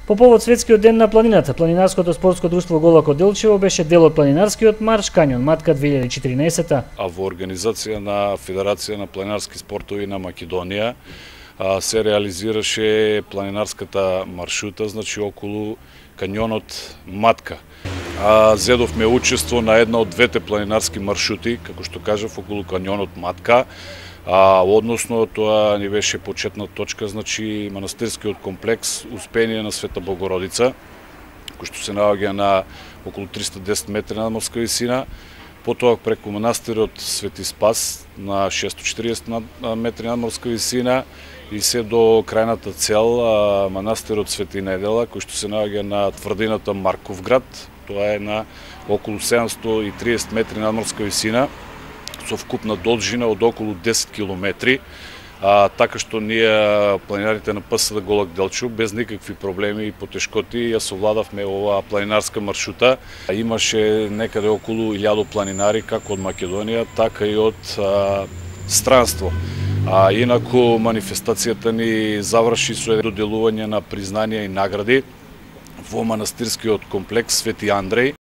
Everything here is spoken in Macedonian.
По повод светскиот ден на планината, планинарското спортско друштво Голако Делчево беше дел од планинарскиот марш Канјон Матка 2014. А во организација на Федерација на планинарски спортови на Македонија се реализираше планинарската маршрута, значи околу канјонот Матка. Зедовме учество на една од двете планинарски маршрути, како што кажав, околу канјонот Матка. Односно тоа ни беше почетна точка, значи манастирскиот комплекс Успение на Света Богородица, кој што се наоѓа на околу 310 метри надморска висина, потоа преку манастирот Свети Спас на 640 метри надморска висина и се до крајната цел манастирот Свети Недела, кој што се наоѓа на тврдината Марковград, тоа е на околу 730 метри надморска висина, со вкупна должина од околу 10 километри, така што ние планинарите на ПСД Голак Делчево без никакви проблеми и потешкоти ја совладавме оваа планинарска маршрута. Имаше некаде околу 1000 планинари како од Македонија, така и од странство. Инаку манифестацијата ни заврши со доделување на признанија и награди во манастирскиот комплекс Свети Андреј.